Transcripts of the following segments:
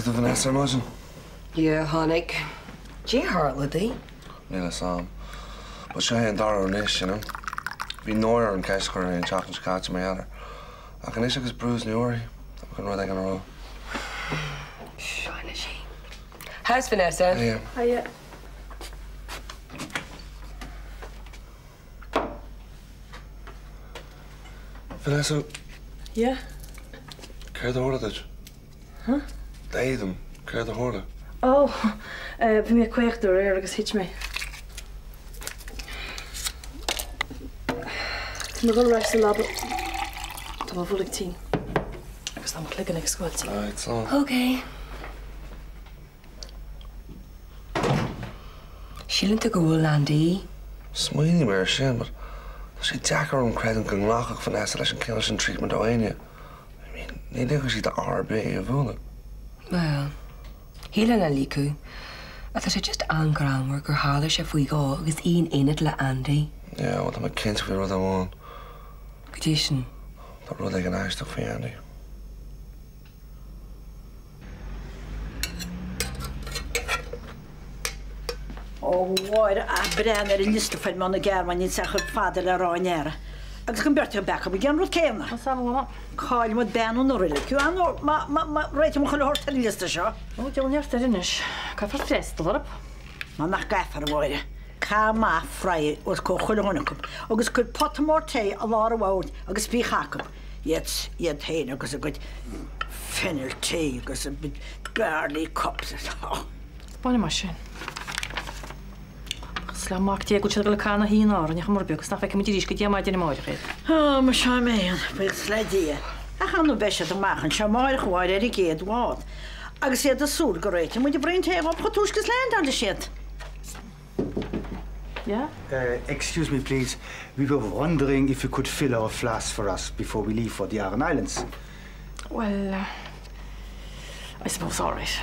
the Vanessa, imagine? Yeah, Honig. Gee, Hartledy. Neil Sam. But she ain't Dara on this, you know. Be Nora and Kesker and chocolate scotch in my other. I can issue his bruise Newry. I'm going to run in a row. Shine she. How's Vanessa? Yeah. Hiya. Vanessa. Yeah? Care the horda, did you? Huh? They them. Care the horda. Oh, bhí mé cuachtú ar agus hit mé. Tá mar gona reis lab. Tá mar bhuaigh tí. Agus tá mar clican ag scoiltí. Right, so. Okay. Sílanta go bhfuil Andy. Smaoinní mar sin, but she Jacker on credit and Glenloch Vanessa leis an kills and treatment o aine. I mean, ní dúcha sí the RB a bhúna. Well, híle na lícú. A tá sé just angránmhar gur hála sé faoi gá agus íon inad le Andy. Yeah, well, I'm a kid for rud amháin. Go dtí sin. Tá rud ag an aisteach faoi Andy. Oh, waar a brein ar liste fan man a german in sech fader le ráinére. Agus chun beirte becha be gan rud céimna. Sam bhna. Cáil mod ben an orile. Cú an ma réitim chuil hort liste seo. Ó, dearneart ar inis. Ca far freistal arab. Ma nach gaifar bhide. Cá má frei os có chuil honacum. Agus chud potamór té a lá bháin agus bí chacum. Iad héin agus a good fennel té agus a bit barley cups. Báinna mar sin. Sla mag tie go le canna hín á nech mar begus nach feice mu díris go dé mai déna máide réid. Ma se méon bu sledí. A chanú beise do machchan se máir chháir ar I géad bhád. Agus iad a súr go réite mu de brein té op chatúsgus land an de siad. Yeah? Excuse me, please. We were wondering if you could fill our flask for us before we leave for the Aran Islands. Well, I suppose all right.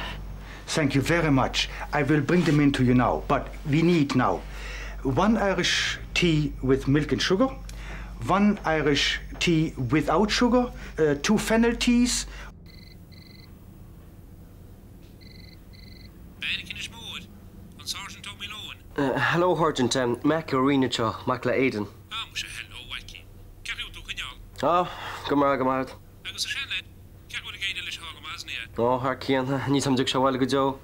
Thank you very much. I will bring them in to you now, but we need now 1 Irish tea with milk and sugar, 1 Irish tea without sugar, 2 fennel teas. Hello, Sergeant. Mac Arena Cho, Mac La Aiden. Oh, Gamar. Oh, Harkian, need some Dick Shawal go Joe.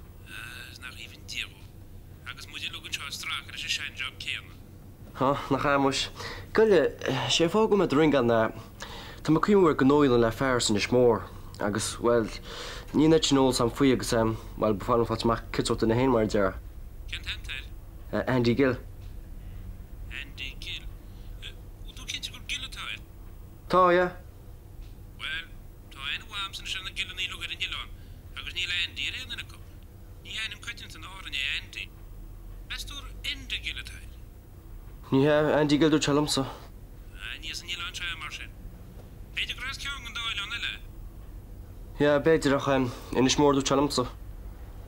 Huh, Nahamush. Good, she fog at the ring on that. Tamakim were Ganoil and La Ferris in the Schmore. Agus, well, you know some free exam while before what's my kids out in the Hainward there. Andy Gill. Andy Gill. Du kennst du Gill Teil? Ta, ja. Well, ta en wams en sjøna Gill ni lugar en Gillon. Agus ni Andy redan en kom. Ni en kattin til Norge Andy. Bestur Andy Gill Teil. Ja, Andy Gill du chalumsa. Ni is ni lan sjø marschen. Peter Gras kjungen da ilan eller? Ja, beter ach in smor du chalumsa.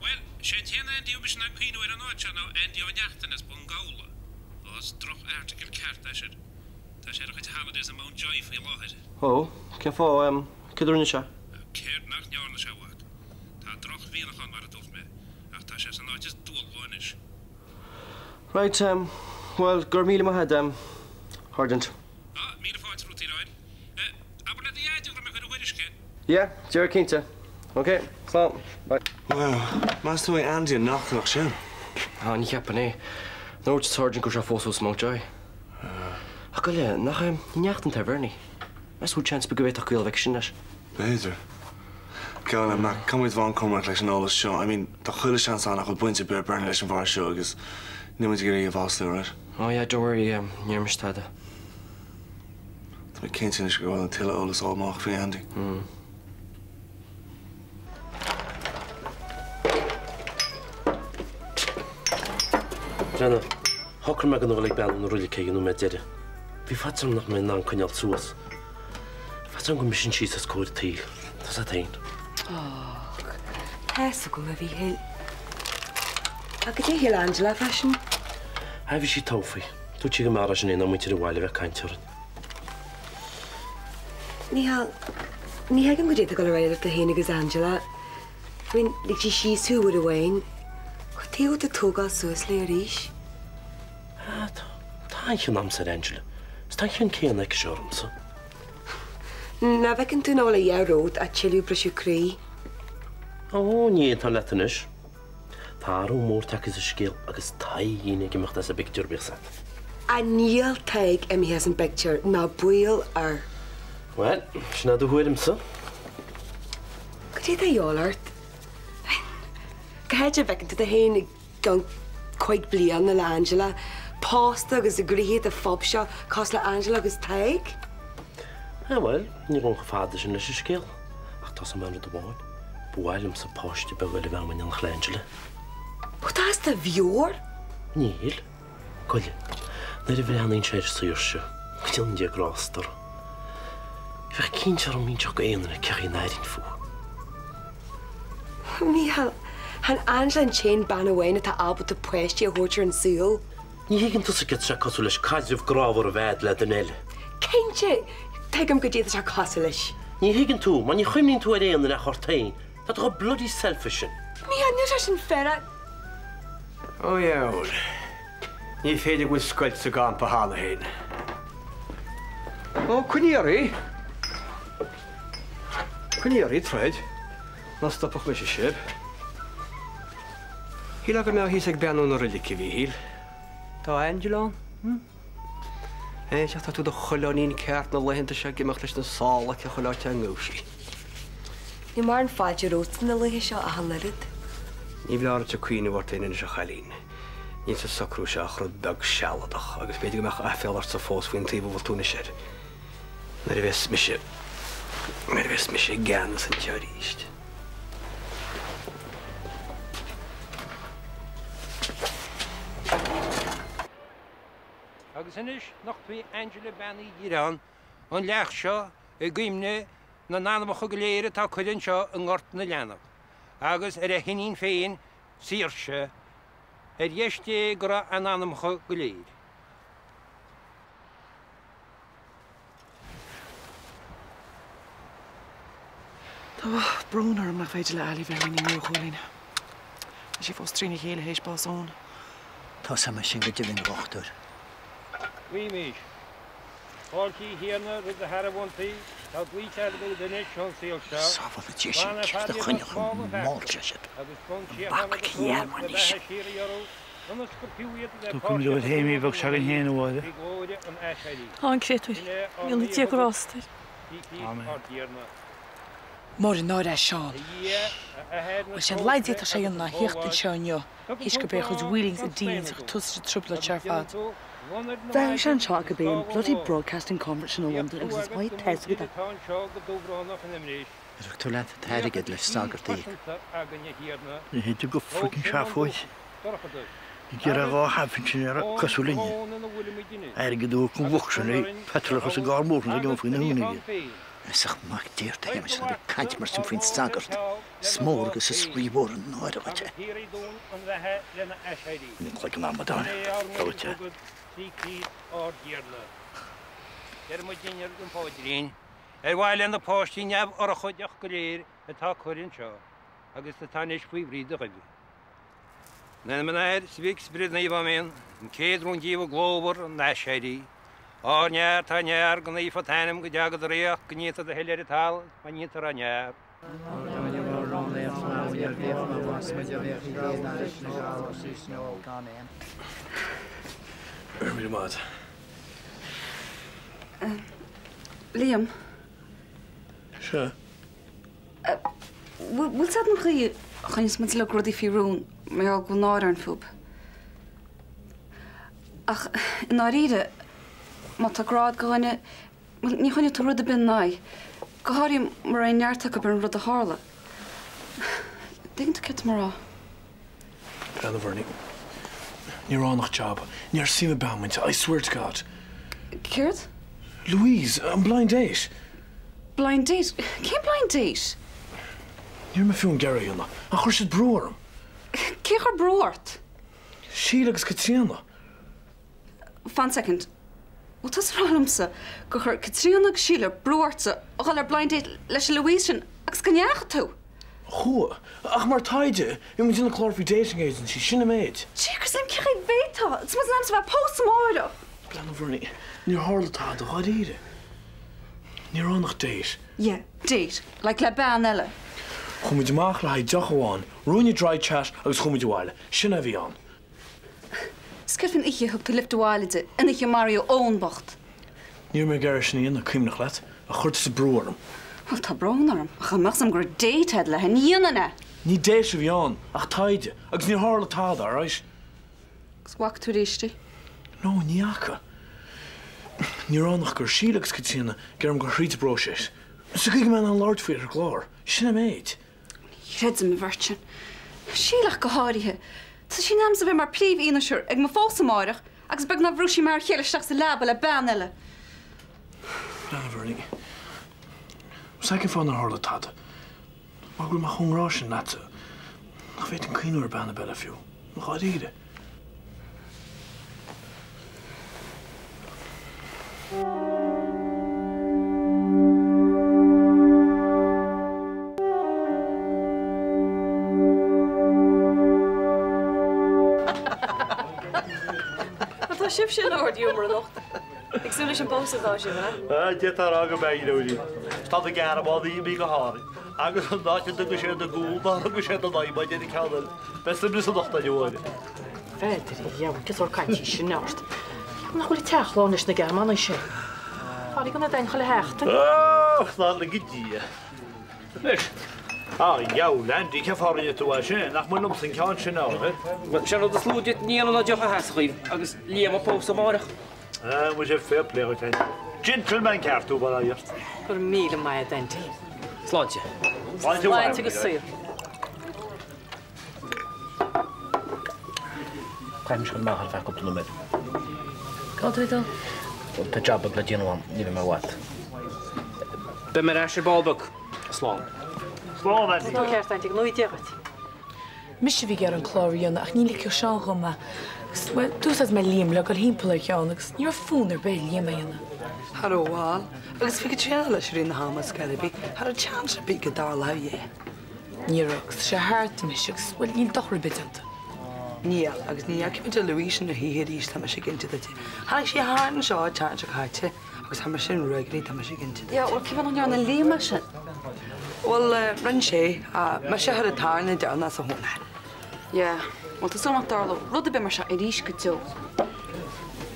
Well, sjøn Andy ubisna pino era no chano Andy on jachten es bongola. Was droch artikel kart dasher. Dasher het holidays a mount joy for lahet. Oh, kan få kidurnisha. Keert nach jarne sjå wat. Ta droch weer gaan maar het of me. Ach dasher is nou just doel wonish. Right, well, Gormila ma had Sergeant. Ah, me the fights route right. Aber net die uit me kunnen wonish. Yeah, Jerry Quinta. Okay, so, bye. Wow, mas tú Andy an nach sin. Ah, ní ceapan é. Nóir Sergeant go se fós mó joy. A go le nach neachtan taverni. Mes bhú chance be go bhéach goil bheith sin leis. Beidir. Ceanna mac cumid bhain cumach leis an ólas seo. I mean, tá chuile seans annach go buinte beir burn leis an bhar seo agus nimid go í a bháslú, right? Oh yeah, don't worry, níor mis tada. Tá mé cinnte is go bhfuil an tuile ólas ámach faoi Andy. Jenna, hokker me gan bhfuil ben an ruúla cé me deire. Bhí fatam nach me ná coineal suas. Fatam go mission síos a scóir tí. Tás a tain. Oh, Tessa go a bhí hil. A go dé hil Angela fashion? Ha bhí sí tófaí. Tú tí go mar sin é ná muinte a bhhaile bheith caiintead. Ní hagam go dé go réidir de héna agus Angela. When like she who would away. Theo the toga suas le rish. Thank you, Namsar Angela. Thank you, Kian, like Shorms. Na we can do all a year road at Chili Brush Cree. Oh, nie, tan letanish. Taro more tak is a skill, agus tai in gemacht as a picture besat. A Neil take he hasn't picture, na boil or. Well, shna do him so. Could you tell y'all art? Gehad you back into the hen gone quite blee on the Angela. Pasta agus a gree the fob shop, cost la Angela agus take. Ah, well, nie gon gevader in a skill. Ach, tas a man de word. Boilem sa post by wel wel in Angela. What is the viewer? Neil. Kolle. Na de vriend in church suursje. Kjell die graster. Ik kindje om min chok een en krijg naar in voor. Neil, han Angela and Chain ban away na ta albert de pressje hoort en seal. Nie higen tussen get sa kosulish kazif graver vet latenel. Kindje, take him good either costlish. Nie higen toe, maar je guim niet toe een en hortein. Dat is bloody selfish. Me han niet een ferret. Oh ja, hoor. Niet veel goed squat te gaan per halen heen. Oh, Kunjari. Kunjari, Fred. Dan stop ik met je schip. Hier lag er nou hier ben onder een likje hier. Daar Angelo. Hij zegt dat we de geloof in kaart naar lehen te zeggen, maar het een zaal je geloof te angoosie. Je maar een foutje rood in de liggen a hallerid. Niet blauw te queen wordt in een chagalin. Niet zo sakroes achter het bug shallodag. Ik weet niet meer afval als ze volgens van table wat toen is er. Maar de west misje gans en charist. Agus inis nach twee Angela Benny hier aan. Een leegsjo, een gymne, na naam geleren tak kunnen zo een gort na lenen. Agus hinin fein, siersje. Jeste gra aan naam geleren. Tá brúnar am nach féidir le eilí bhar ní mú cholín. Sí fós trína chéile hééis básón. Tá sama sin go dtíhín rochtúr. Wie mis. Volkie hierna rid de herwontie, dat wie het bij de nation seelscha. Sáfa na tí sin de chuine máte sit. Bach chéarman is. Tú cum leor héimí bhag se an héana bháide. Tá créú, Níl na tí gorásta. Mór in náir seán. Sin leidí a sé na hiocht an seáneo, hís go béh chud wheelings a díns a tusa trúpla tearfad. There is an talk about bloody broadcasting conference in London. It was my test with that. Is tú le teirigid le stagartí. Ní héidir go fucking seafóid. I gur a gá hafinn sin ar a cosúlinne. Airigid dú chun bhuachsan é petrolachas a gármórna a gán faoin húnaige. Isach mag díirta héimes an bh caiint mar sin faoin stagart. Smór agus is scríbór an náir a bhaite. Ní chlaig an ambadáin. Gáte. Bhil an na páistí neamh ar a chuideach go léir atá chuirinn seo, agus na tanis faoi bhríd a chuibe. Na man éir sbíh brid na bhmén, an céadrún díomh glóbar an neisiirí. Ánear tá near go naí fatánim go deagad réoch go níta a heileir tal, má nítar a near. Mí mad. Liam. Se? Bhfuil sad an chuins mu le grudí fiún mé go náir an fub. Ach in áíre má tá grád gohaine ní chuine tú rud a bin ná. Go háirí mar ein neartach go an rud a hála. Dingn kit mar á. Vernie. Ní ránach job. Níor sime bamint, I swear to God. Cirt? Louise, an blind date. Blind date? Cé blind date? Níor me fiún Gary anna. A chuir siad brúarm. Cé chuir brúirt? Síl agus Catriona. Fan second. Well, tas rálamsa go chuir Catriona agus síle brúirta a gáil ar blind date leis Louise sin agus go neacha tú. Chua, ach mar taide, you moet in een chlorfie dating agency, sinna maid. Check sem kiri veta. It's mas nams va post tomorrow. Plan over nie. Ni harle taide, wat ide. Ni nog date. Yeah, date. Like la banelle. Kom met maag la hij jagwan. Roon je dry chat, agus kom met je wile. Sinna vi aan. Skifin ich je hook te lift de walide en ik je Mario ownbacht. Ni me garish ni in, dat kim nog let. A churtse broer. Wel ta brownarm. Gaan mag sam gro date het la hen yinne. Ni date vi aan, ach taide. Agus ni harle taide, right? Swak to rishti. No, ni akka. Ni nog gur shielags kitsina, gerum gur hriete broches. So kijk me aan Lord Fear glor. Sinna maid. Red me virtue. Sheilach go háirithe. Tá sí nám sa bheith mar príomh inasúr ag mo fósa máireach agus bag na bhrúsí mar chéileisteach sa lába le banile. Vernig. Zeker van de harde tat. Maar ik mag gewoon raschen net. Ik weet een kleiner bijna bij de veel. Nog wat eten. Wat was je op hoort, humor nog? Ik zou dus een poster als je, hè? Dit daar ook bij je doen. Staat ik aan wat die bij gehad. Agus van dat je de geschede goal, dan ook geschede dat je bij die kelder. Beste blis nog dat je hoort. Verder, ja, ik is al kantje genast. Nog wel iets gewoon is de german is je. Had ik aan het enkele hechten? Oh, dat ligt hier. Nee. Ah, jou, land, ik heb haar je toe als je. Nach mijn op zijn kantje nou, hè? Maar zal dat sloot dit niet aan dat je gaat schrijven? Agus liam op post morgen. Moet je fair play uit. Gentleman kaart toe wel eerst. Voor miele mij dente. Slaatje. Slaatje gezien. Ga je misschien maken vaak op de nummer. Wat doe je dan? Op de job op de genoem, niet meer wat. Ben maar als je balbuk. Slaan. Slaan dan. Ik heb het nooit gehad. Misje vi ger an chlóíon ach níla ceú seán goma. Dús as me líam le go hímpla ceánnagus, níor fún ar bé líamaíanana. Harháil, agus fi teala rí na hamas Calibí, Har a chance bí go dá le. Níragus sé háartimiisigus bhfuil líon dochra bitanta. Níl agus ní aice Louise na híhéirí tá sé ginnte te. Thnig sé háan seo te a chaite agus ha mar sin ruigeí tá sé ginnte. Ja, or cin an na líama sin. Well, ran sé a me sé har a tána deanna sa hna. Ja, well tá somach darla rud a be mar se i ríis go tú.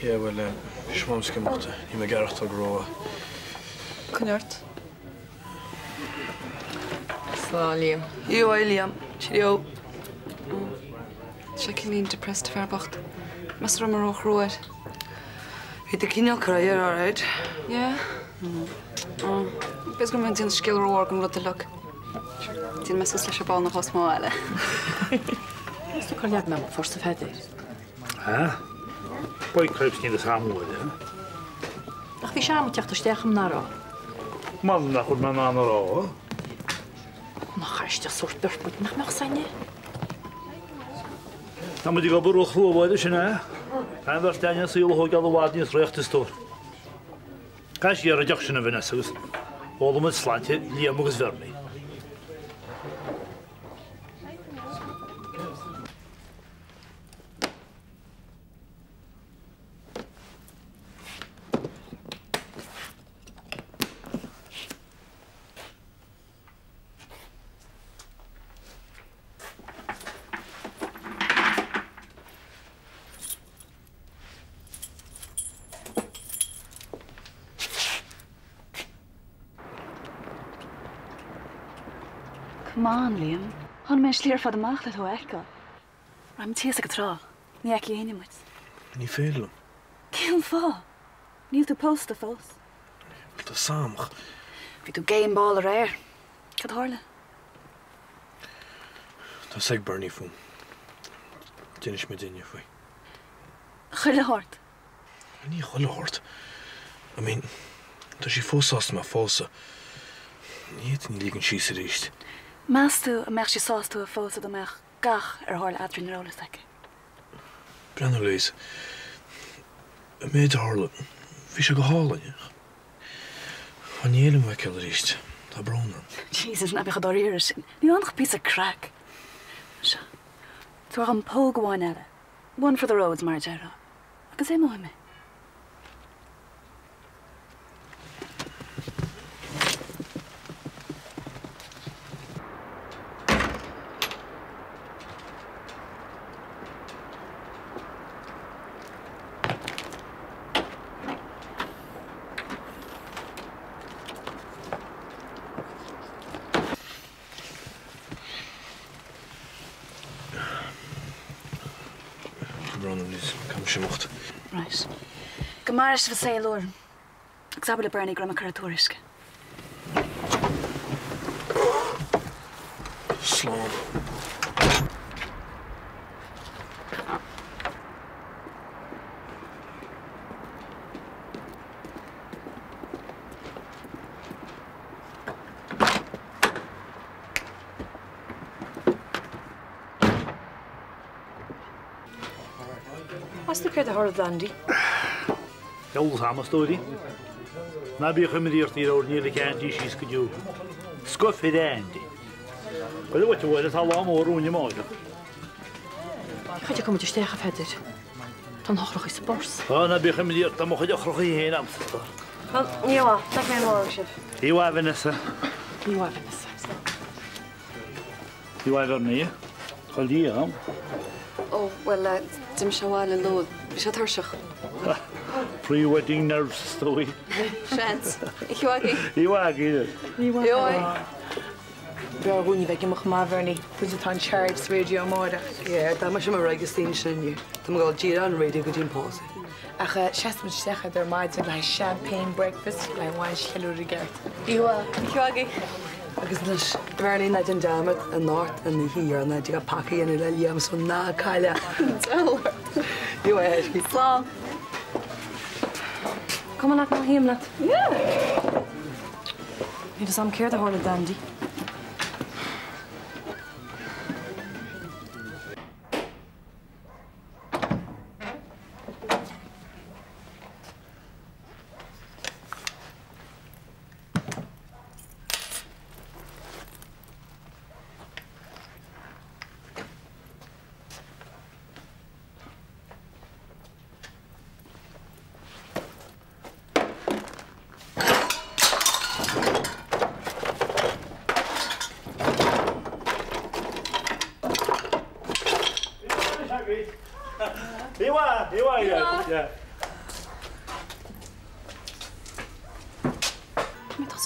Ja, wel, schmamske mochte. Niet meer gercht te groeien. Connort. Slá líam. Jo, Liam. Cheerio. Se cin líon depressed fearbacht. Mas ra mar ó chróir. Bhí a cíineal cruir áid? Ja. Bes go tín skillróir an rud a le. Tí me leis se bá nach chos máile. Is tú chuilead me forsta féidir? Ha? Boi kruips niet de samenwoorden, hè? Ach bhí seam teachta steacham nárá. Man, dat goed man aan de rol, hè? Nach chaiste soort burtmuid nach meach saine. Dan moet ik op een groe worden, hè? En daar staan je ziel hoog aan de waard niet recht te stoor. Kijk je er jachtje naar binnen, Olum het slantje, die moet eens vermee. Come on, Liam. Hon me slíar fad amach le thu echa. Raim tíos go trá. Ní aici éinemuid. Niet veel. Céan fá. Níl tú post a fós. Dat is samen. Bhí tú game ball ar air. Cad hála? Dat is ik Bernie voel. Dit is met in je voor. Chuile hart. Niet golle hoort. I mean, dat is je volsast maar valse. Niet liggen schiessen richt. Mas tú a meach sé sás tú a fós a meach gach ar hála adrin róla aici. Brenner lees. Een meid harle. Wie ze gehaald je? Van hele me keller richt. Tá brona. Jesus, na bych door hier sin. Ní anach piece of crack. Sha. Tu an póg bháin eile. One for the roads, mar deara. Agus é móime. Right. Gemaris fa sé lor. Ag sabla Bernie grama caratoriske. Slán. What's the credit hard Andy? Jolles hamastóí. Na bí chumíirtí orníla candí síos go dú. Scofi Andy. Well what you want tá lámórúne máide. Chuide kom steach a feidir. Tá hochrach is bors. Na bí chumíirt am chuide ochrochaí hé amsa. Níá, tak mé mór sif. Íhá Vanessa. Níá Vanessa. Íhá verní. Chaldí am. Oh, well, dim seáil in lód. Bhí sé thuirseach. Pre-wedding nerves story. Chance. Ihuagi. Ihuagi. Ihuagi. Bra húni bheith gimach má bharní, chuid tá Charles radio móda. Yeah, tá mar sem mar raigustín sinniu. Tá gáil dír an radio go dtín pása. Ach seaasmu secha ar maidin le champagne breakfast le bháin cheúí gart. Ihuagi. Agus leis bharlín na den damad an náirt an na híar na dtí go pacaí an le líam son ná caiile. Ihu heisci. Slán. Kom aan naar hem laat. Ja. Je is am keer te horen dandy.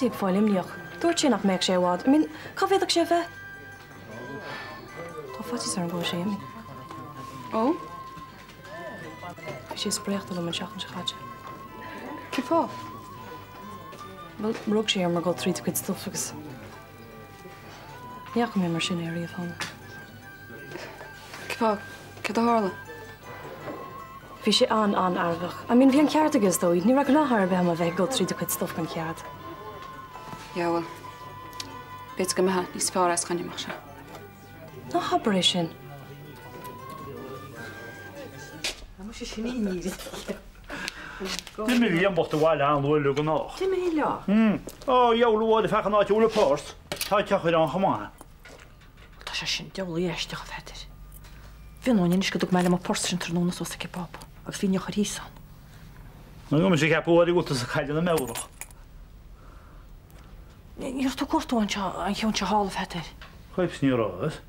Zie ik voor hem niet. Doortje nog merk je wat. Ik kan weet ik je even. Toch wat is er een boosje in? Oh? Is je spreekt dan met schatten gaat. Kipa. Wel, maar ook je maar gaat 3 quid stoffers. Ja, kom je machinerie van. Kipa, ke de harle. Wie je aan aardig. I mean, wie een kaartig is dat? Niet regular haar bij hem weg gaat 3 quid stof kan kaart. Ja, wel. Weet je me, niet spaar als kan je maar. No operation. Dan moet je je niet. Dim vi an bort bhile an bhfuil go nach. Dim hí Ó joulháil fechan áit úla pást, Tá teach an chamáin. Tá sé sin deolaí eisteach a feidir. Bhíon is go dú meile má post sin tróna so ke pap, agus bhí chu hísan. Na go sé ceapúí go a chaide na mérach. Jūs tu kur tu an hjón se hálf feidir. Chuib sníráis?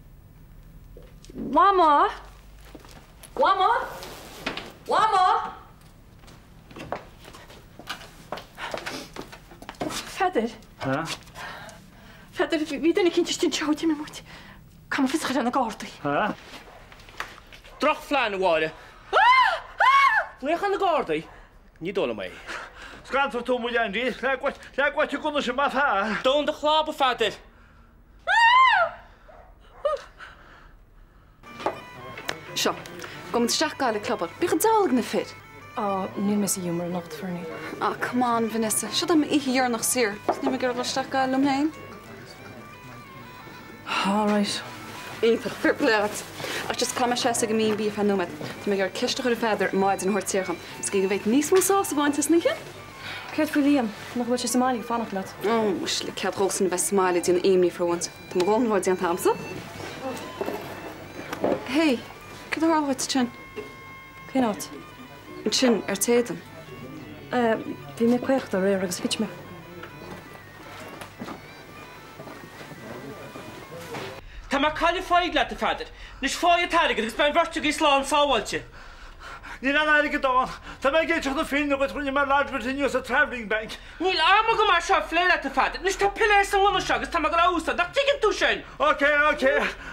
Mama! Mama! Mama! Feidir? Ha? Feidir, hí denna cinnte stin teáte mé muid. Kam fi an na gátaí. Ha? Droch flein bháile. Léchan na gádaí? Ní dóla mé. Scantar tú muid an rí, leáte gona sem mat ha. Dón de chlába feidir. Seo, gom teach gáil clubbar, bí go dálag na fit. Á, ní me humor nacht for ní. Ah, come on, Vanessa, seo am ihe nach sir. Ní me gur bhteach gáil am héin? All right. Ífach fir pleat. Ach just kam sé go mín bí fan numad. Tá mé gur kiiste chu feidir maid an hortícham. Ski go bhéit níos mó sás bhaint is níe? Céirt fú líam nach bhfuil sé Somália fannach leat. Oh, mus le cead rógus in bheith Somália dín aimní for once. Tá mar gáin bhid an tamsa. Hey, cad háhaid sin? Cé áit? An sin ar téan. Bhí mé cuocht a réir agus fit me. Tá mar caiile fáid le a feidir. Nus fáid taige agus ben bhirte í sláán sáhailte. Ní an aige dáin, Tá mé géiteach na fin go trúine mar láidbirtíú a travelling bank. Níl am go mar seo fléile a feidir. Nus tá piléir san lena segus tá go úsa, da tuigin tú sin. Ok,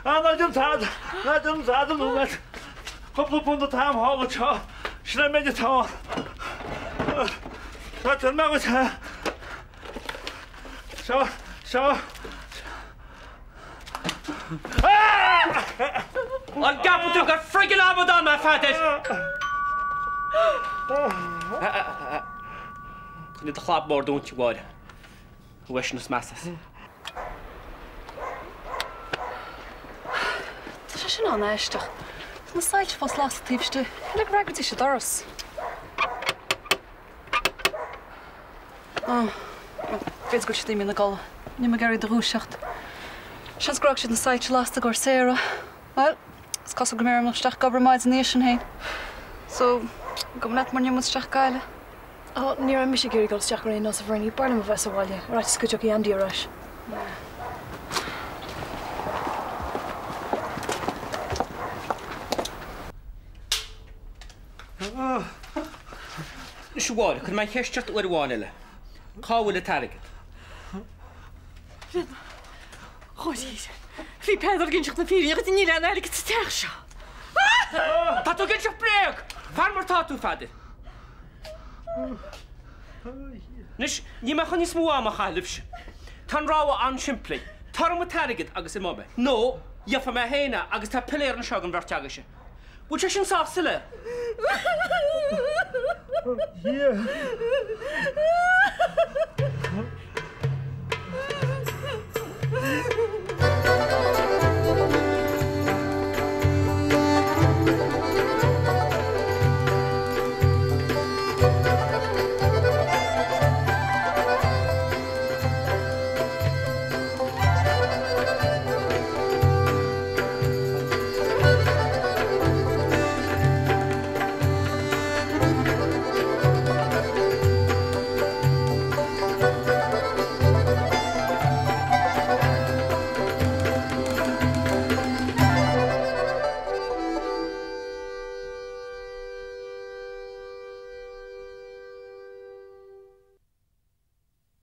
náidir tad an númet. Coppla pún a tám hála teo, sinna méidir tá. Tá me seo. An gapú tú gur friggin abadán me feidir. Chní a chlap mór dúnti bháide. Bhuiisnas measas. Tá sé sin an éisteach. Na sáilte fós las tíbste. Le ragadtí sé doras. Bés go tí na gála. Ní me geirí doúseacht. Seansgrach si na sáilte lásta gur séra. Well, is cos go méir nachteach gobar maid an éisian hain. So, go net mar nimmuteach gaile. Ní an mis géirí go teach réí nó a bhhaí barlam a bheits bháile, ráit scuteach í andí aráis. Nus bháile chun mai cheisteart uair bháile. Cáhfuil a tarigad. Chodí, hí pedar ginn na fíí agus ní le aige teach seo. Tá tú ginn seach breag! Far mar tá tú feidir. Nus ní me chun ní smú am a chailibse. Tá ráha an siimplí. Tar a tarigad agus i mobe. No, dheafa me héine agus tá piléir an segan bhar teagaise. Bú sé sin sásta le? Here.